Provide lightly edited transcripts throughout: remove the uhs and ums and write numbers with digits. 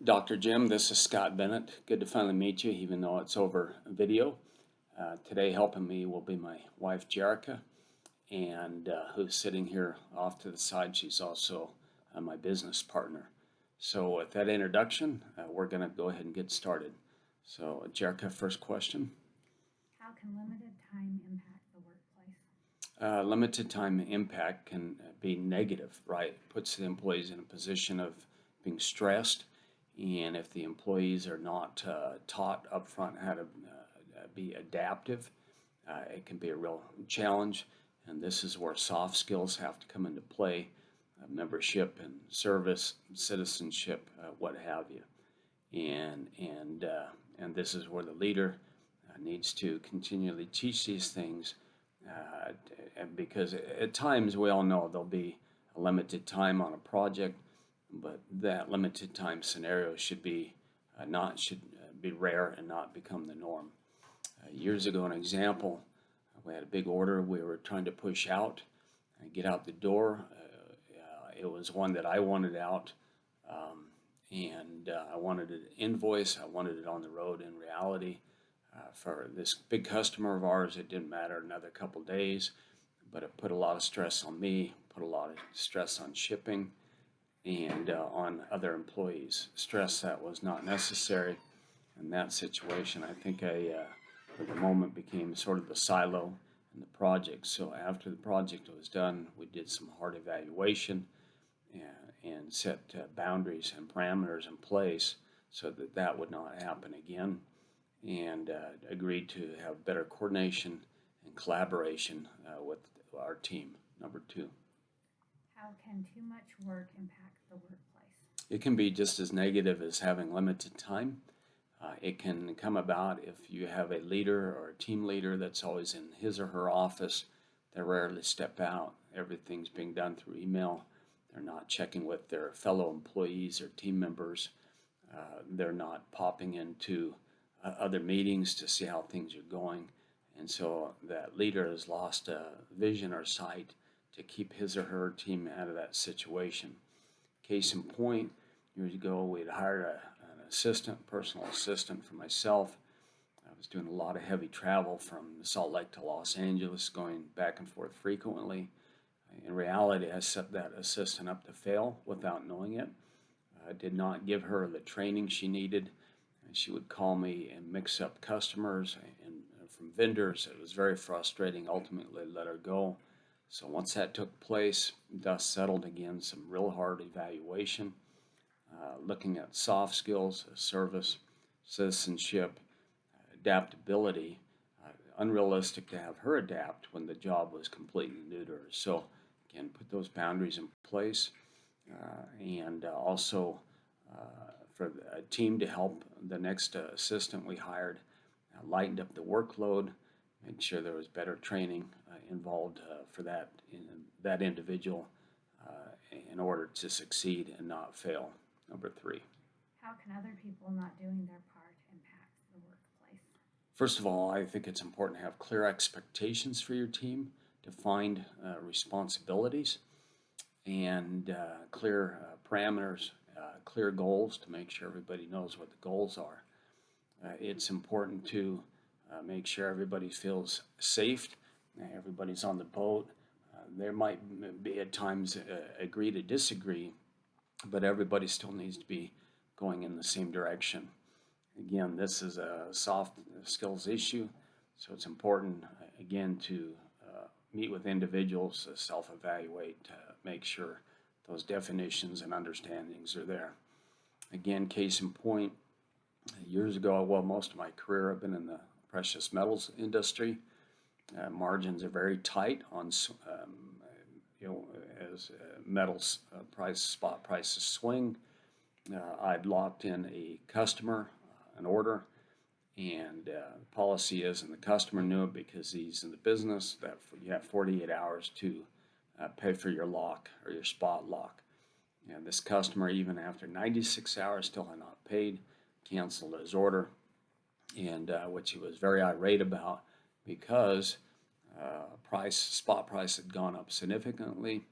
Dr. Jim, this is Scott Bennett. Good to finally meet you, even though it's over video. Today, helping me will be my wife, Jerica, and who's sitting here off to the side. She's also my business partner. So, with that introduction, we're going to go ahead and get started. So, Jerica, first question. How can limited time impact the workplace? Limited time impact can be negative, right? Puts the employees in a position of being stressed, and if the employees are not taught upfront how to be adaptive, it can be a real challenge. And this is where soft skills have to come into play: membership and service, citizenship, what have you. And this is where the leader needs to continually teach these things, uh, because at times we all know there'll be a limited time on a project, but that limited time scenario should be not should be rare and not become the norm. Years ago, an example, we had a big order we were trying to push out and get out the door. It was one that I wanted out, and I wanted an invoice. I wanted it on the road. In reality, for this big customer of ours, it didn't matter another couple days, but it put a lot of stress on me, put a lot of stress on shipping, and on other employees. Stress that was not necessary in that situation. I think for the moment, became sort of the silo in the project. So after the project was done, we did some hard evaluation and set boundaries and parameters in place so that that would not happen again, and agreed to have better coordination and collaboration with our team. Number two. How can too much work impact the workplace? It can be just as negative as having limited time. It can come about if you have a leader or a team leader that's always in his or her office. They rarely step out. Everything's being done through email. They're not checking with their fellow employees or team members. They're not popping into other meetings to see how things are going. And so that leader has lost a vision or sight to keep his or her team out of that situation. Case in point, years ago, we'd hired an assistant, personal assistant for myself. I was doing a lot of heavy travel from Salt Lake to Los Angeles, going back and forth frequently. In reality, I set that assistant up to fail without knowing it. I did not give her the training she needed. And she would call me and mix up customers and from vendors. It was very frustrating. Ultimately, let her go. So once that took place, dust settled again. Some real hard evaluation, looking at soft skills, service, citizenship, adaptability. Unrealistic to have her adapt when the job was completely new to her. So again, put those boundaries in place, and also for a team to help the next assistant we hired, lightened up the workload, made sure there was better training involved for that individual in order to succeed and not fail. Number three. How can other people not doing their part impact the workplace? First of all, I think it's important to have clear expectations for your team, defined responsibilities, and clear parameters, clear goals to make sure everybody knows what the goals are. It's important to make sure everybody feels safe, everybody's on the boat. There might be at times agree to disagree, but everybody still needs to be going in the same direction. Again, this is a soft skills issue, so it's important, again, to meet with individuals, self-evaluate, to make sure those definitions and understandings are there. Again, case in point, years ago, well, most of my career I've been in the precious metals industry. Margins are very tight on, you know, as metals spot prices swing. I'd locked in a customer, an order, and policy is, and the customer knew it because he's in the business, that you have 48 hours to pay for your lock or your spot lock. And this customer, even after 96 hours, still had not paid, canceled his order, and which he was very irate about because spot price had gone up significantly.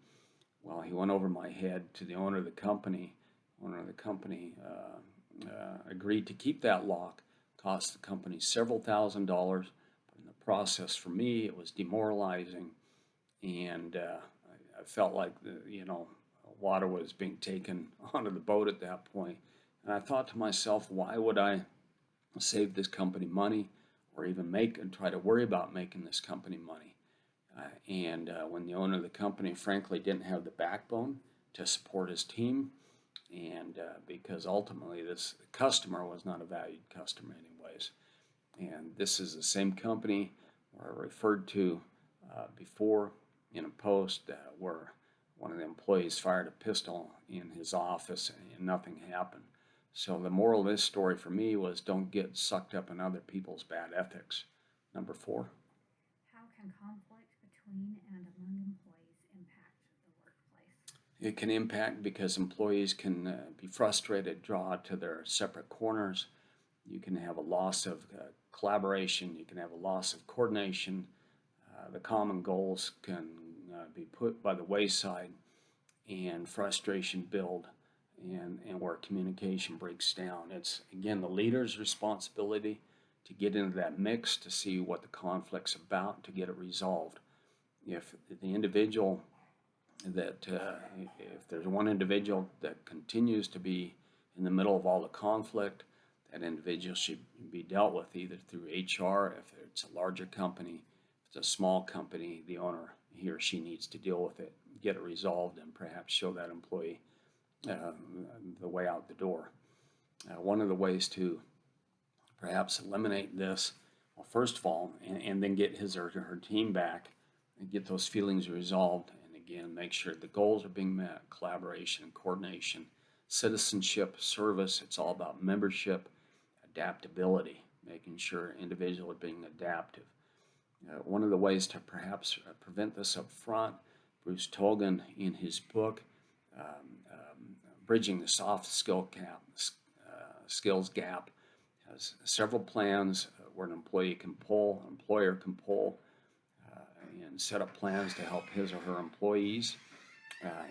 Well, he went over my head to the owner of the company. Owner of the company agreed to keep that lock. Cost the company several $1,000s, but in the process for me it was demoralizing, and I felt like water was being taken onto the boat at that point. And I thought to myself, why would I save this company money or even make and try to worry about making this company money? When the owner of the company, frankly, didn't have the backbone to support his team, and because ultimately this customer was not a valued customer anyways. And this is the same company where I referred to before in a post where one of the employees fired a pistol in his office and nothing happened. So the moral of this story for me was don't get sucked up in other people's bad ethics. Number 4. How can conflict between and among employees impact the workplace? It can impact because employees can be frustrated, draw to their separate corners. You can have a loss of collaboration. You can have a loss of coordination. The common goals can be put by the wayside, and frustration build, and where communication breaks down. It's, again, the leader's responsibility to get into that mix, to see what the conflict's about, to get it resolved. If the individual if there's one individual that continues to be in the middle of all the conflict, that individual should be dealt with either through HR. If it's a larger company, if it's a small company, the owner, he or she, needs to deal with it, get it resolved, and perhaps show that employee the way out the door. One of the ways to perhaps eliminate this, well, first of all, and then get his or her team back and get those feelings resolved, and again, make sure the goals are being met, collaboration and coordination, citizenship, service. It's all about membership, adaptability, making sure individuals are being adaptive. One of the ways to perhaps prevent this up front, Bruce Tolgan, in his book, Bridging the Soft Skills Gap, has several plans where an employer can pull, and set up plans to help his or her employees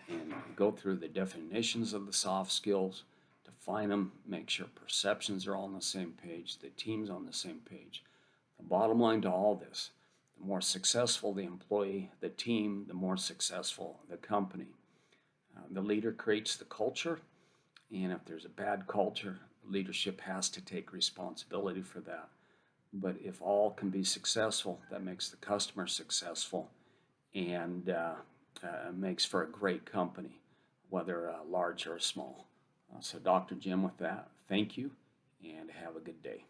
and go through the definitions of the soft skills, define them, make sure perceptions are all on the same page, the team's on the same page. The bottom line to all this, the more successful the employee, the team, the more successful the company. The leader creates the culture, and if there's a bad culture, leadership has to take responsibility for that. But if all can be successful, that makes the customer successful, and makes for a great company, whether large or small. So Dr. Jim, with that, thank you, and have a good day.